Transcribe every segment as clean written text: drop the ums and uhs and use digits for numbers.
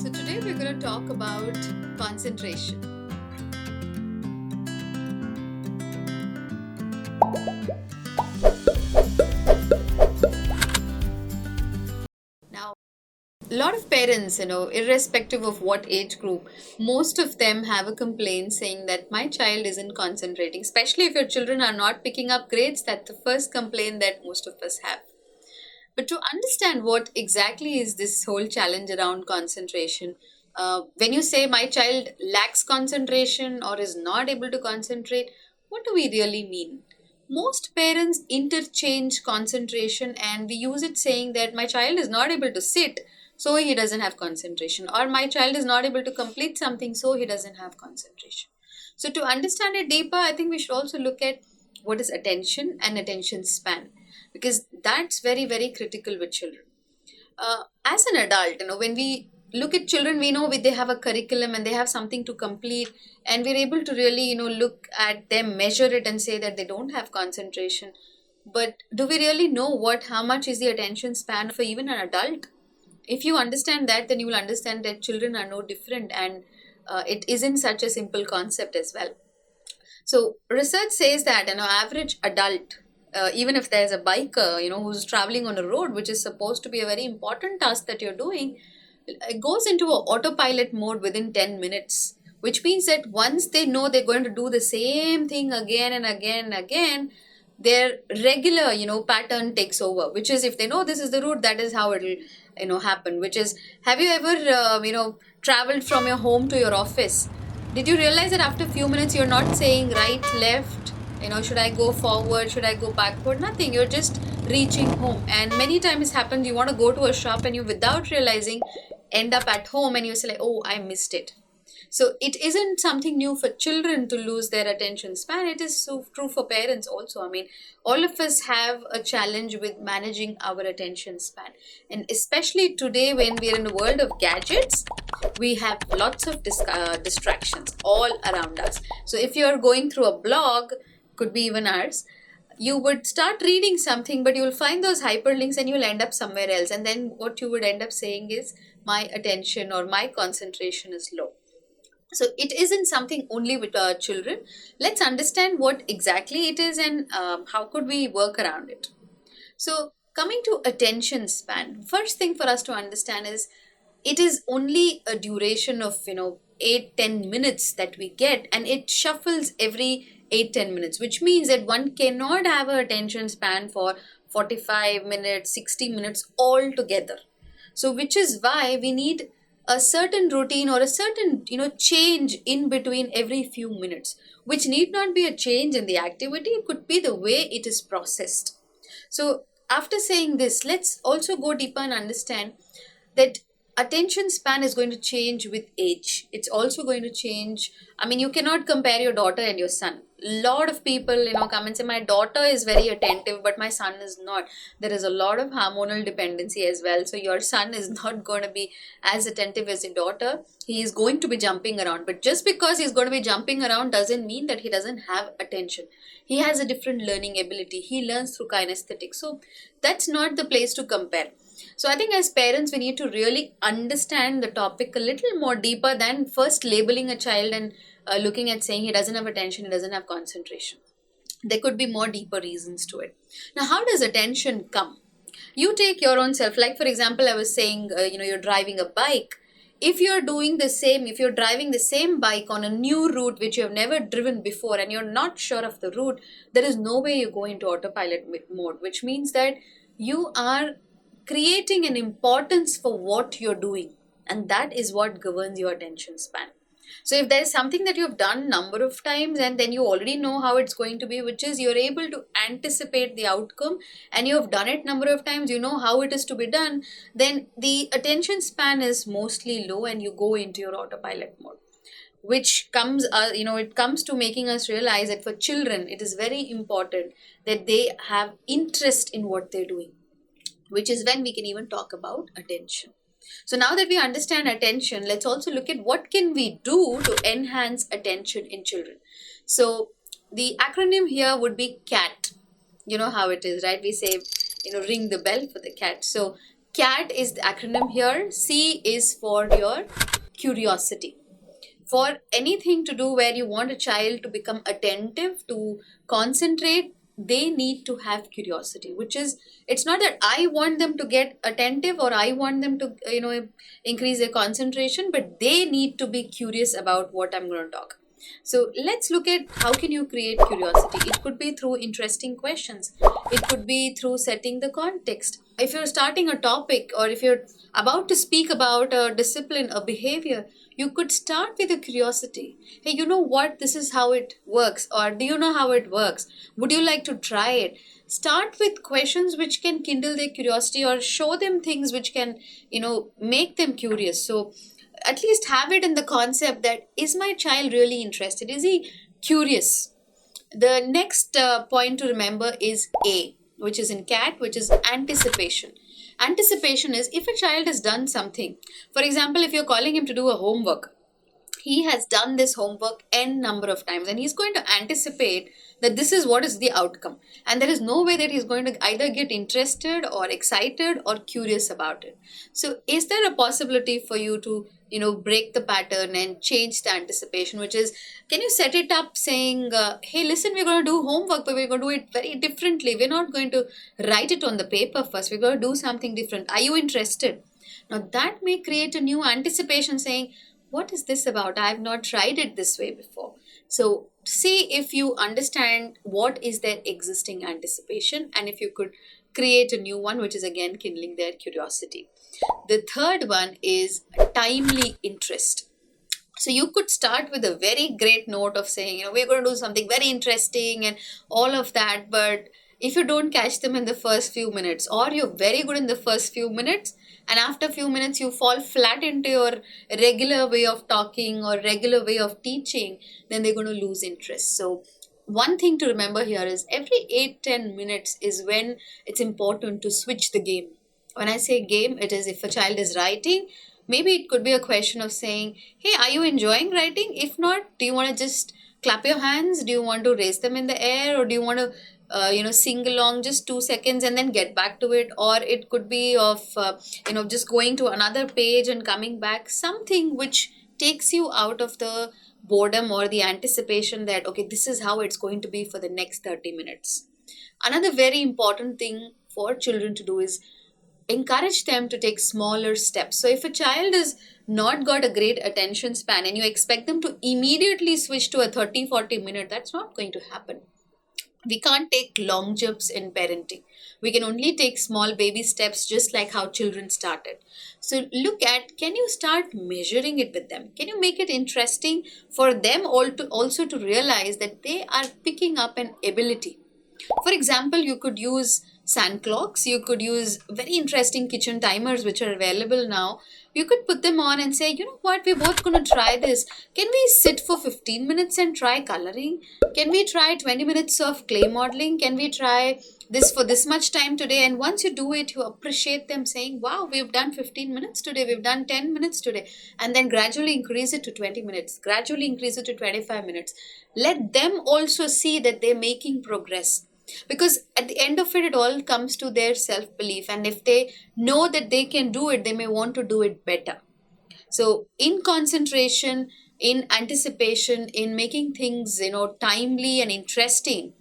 So today we're going to talk about concentration. Now, a lot of parents, irrespective of what age group, most of them have a complaint saying that my child isn't concentrating, especially if your children are not picking up grades. That's the first complaint that most of us have. But to understand what exactly is this whole challenge around concentration, when you say my child lacks concentration or is not able to concentrate, what do we really mean? Most parents interchange concentration and we use it saying that my child is not able to sit, so he doesn't have concentration, or my child is not able to complete something, so he doesn't have concentration. So, to understand it deeper, I think we should also look at what is attention and attention span, because that's very, very critical with children. As an adult, when we look at children, we know they have a curriculum and they have something to complete, and we're able to really, look at them, measure it, and say that they don't have concentration. But do we really know how much is the attention span for even an adult? If you understand that, then you will understand that children are no different, and it isn't such a simple concept as well. So research says that an average adult, even if there's a biker, who's traveling on a road, which is supposed to be a very important task that you're doing, it goes into a autopilot mode within 10 minutes, which means that once they know they're going to do the same thing again and again and again, their regular, pattern takes over, which is if they know this is the route, that is how it'll, happen, which is, have you ever, traveled from your home to your office? Did you realize that after a few minutes you're not saying right, left, should I go forward, should I go backward? Nothing. You're just reaching home. And many times it happens you want to go to a shop and you, without realizing, end up at home and you say like, oh, I missed it. So it isn't something new for children to lose their attention span. It is so true for parents also. I mean, all of us have a challenge with managing our attention span. And especially today when we're in the world of gadgets, we have lots of distractions all around us. So if you're going through a blog, could be even ours, you would start reading something, but you'll find those hyperlinks and you'll end up somewhere else. And then what you would end up saying is, my attention or my concentration is low. So it isn't something only with children. Let's understand what exactly it is and how could we work around it. So coming to attention span, first thing for us to understand is it is only a duration of 8-10 minutes that we get, and it shuffles every 8-10 minutes, which means that one cannot have an attention span for 45 minutes, 60 minutes all together. So which is why we need a certain routine or a certain change in between every few minutes, which need not be a change in the activity, it could be the way it is processed. So after saying this, let's also go deeper and understand that attention span is going to change with age. It's also going to change. I mean, you cannot compare your daughter and your son. A lot of people come and say my daughter is very attentive but my son is not. There is a lot of hormonal dependency as well, so your son is not going to be as attentive as your daughter. He is going to be jumping around, but just because he's going to be jumping around doesn't mean that he doesn't have attention. He has a different learning ability. He learns through kinesthetics, so that's not the place to compare. So I think as parents, we need to really understand the topic a little more deeper than first labeling a child and looking at saying he doesn't have attention, he doesn't have concentration. There could be more deeper reasons to it. Now, how does attention come? You take your own self. Like, for example, I was saying, you're driving a bike. If you're driving the same bike on a new route which you have never driven before and you're not sure of the route, there is no way you go into autopilot mode, which means that you are creating an importance for what you're doing, and that is what governs your attention span. So if there is something that you've done number of times and then you already know how it's going to be, which is you're able to anticipate the outcome and you have done it number of times, you know how it is to be done, then the attention span is mostly low and you go into your autopilot mode, which comes it comes to making us realize that for children it is very important that they have interest in what they're doing, which is when we can even talk about attention. So now that we understand attention, let's also look at what can we do to enhance attention in children. So the acronym here would be CAT. You know how it is, right? We say, ring the bell for the cat. So CAT is the acronym here. C is for your curiosity. For anything to do where you want a child to become attentive, to concentrate, they need to have curiosity, which is, it's not that I want them to get attentive or I want them to, increase their concentration, but they need to be curious about what I'm going to talk. So let's look at how can you create curiosity. It could be through interesting questions. It could be through setting the context. If you're starting a topic or if you're about to speak about a discipline, a behavior, you could start with a curiosity. Hey, you know what? This is how it works. Or do you know how it works? Would you like to try it? Start with questions which can kindle their curiosity or show them things which can, make them curious. So at least have it in the concept that, is my child really interested? Is he curious? The next point to remember is A, which is in CAT, which is anticipation. Anticipation is if a child has done something. For example, if you're calling him to do a homework, he has done this homework n number of times and he's going to anticipate that this is what is the outcome, and there is no way that he's going to either get interested or excited or curious about it. So is there a possibility for you to break the pattern and change the anticipation, which is, can you set it up saying, hey, listen, we're going to do homework, but we're going to do it very differently. We're not going to write it on the paper first, we're going to do something different. Are you interested? Now that may create a new anticipation saying, what is this about? I have not tried it this way before. So see if you understand what is their existing anticipation and if you could create a new one, which is again kindling their curiosity. The third one is timely interest. So you could start with a very great note of saying, we're going to do something very interesting and all of that. But if you don't catch them in the first few minutes, or you're very good in the first few minutes, and after a few minutes you fall flat into your regular way of talking or regular way of teaching, then they're going to lose interest. So one thing to remember here is every 8-10 minutes is when it's important to switch the game. When I say game, it is if a child is writing, maybe it could be a question of saying, hey, are you enjoying writing? If not, do you want to just clap your hands? Do you want to raise them in the air? Or do you want to, sing along just 2 seconds and then get back to it? Or it could be of, just going to another page and coming back. Something which takes you out of the boredom or the anticipation that, okay, this is how it's going to be for the next 30 minutes. Another very important thing for children to do is encourage them to take smaller steps. So if a child has not got a great attention span and you expect them to immediately switch to a 30-40 minute, that's not going to happen. We can't take long jumps in parenting. We can only take small baby steps, just like how children started. So look at, can you start measuring it with them? Can you make it interesting for them all to also to realize that they are picking up an ability? For example, you could use sand clocks, you could use very interesting kitchen timers which are available now. You could put them on and say, you know what, we're both going to try this. Can we sit for 15 minutes and try coloring? Can we try 20 minutes of clay modeling? Can we try this for this much time today? And once you do it, you appreciate them saying, wow, we've done 15 minutes today, we've done 10 minutes today. And then gradually increase it to 20 minutes, gradually increase it to 25 minutes. Let them also see that they're making progress, because at the end of it, it all comes to their self-belief, and if they know that they can do it, they may want to do it better. So in concentration, in anticipation, in making things timely and interesting,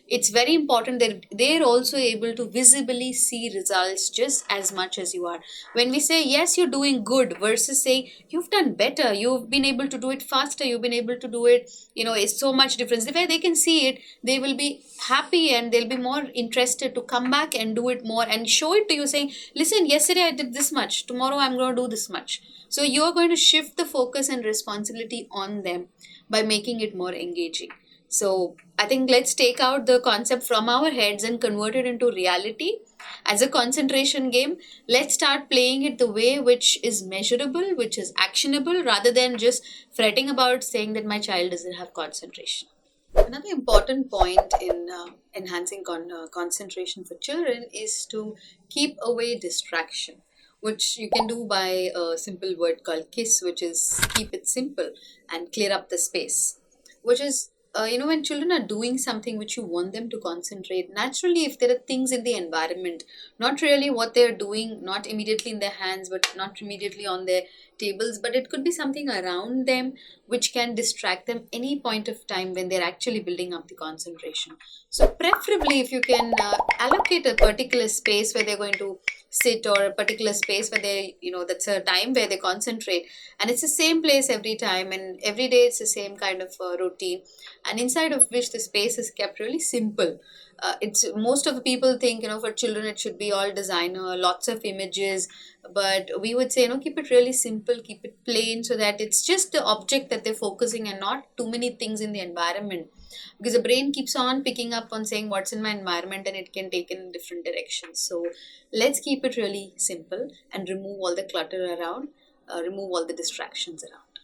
it's very important that they're also able to visibly see results just as much as you are. When we say, yes, you're doing good, versus saying, you've done better, you've been able to do it faster, you've been able to do it, it's so much difference. Where they can see it, they will be happy and they'll be more interested to come back and do it more and show it to you, saying, listen, yesterday I did this much, tomorrow I'm going to do this much. So you're going to shift the focus and responsibility on them by making it more engaging. So I think let's take out the concept from our heads and convert it into reality as a concentration game. Let's start playing it the way which is measurable, which is actionable, rather than just fretting about saying that my child doesn't have concentration. Another important point in enhancing concentration for children is to keep away distraction, which you can do by a simple word called KISS, which is keep it simple and clear up the space, which is when children are doing something which you want them to concentrate, naturally, if there are things in the environment, not really what they're doing, not immediately in their hands, but not immediately on their tables, but it could be something around them which can distract them any point of time when they're actually building up the concentration. So, preferably, if you can allocate a particular space where they're going to sit, or a particular space where they, that's a time where they concentrate, and it's the same place every time, and every day it's the same kind of routine, and inside of which the space is kept really simple. It's most of the people think, for children it should be all designer, lots of images, but we would say, keep it really simple, keep it plain, so that it's just the object that they're focusing and not too many things in the environment, because the brain keeps on picking up on saying what's in my environment, and it can take in different directions. So let's keep it really simple and remove all the clutter around, remove all the distractions around.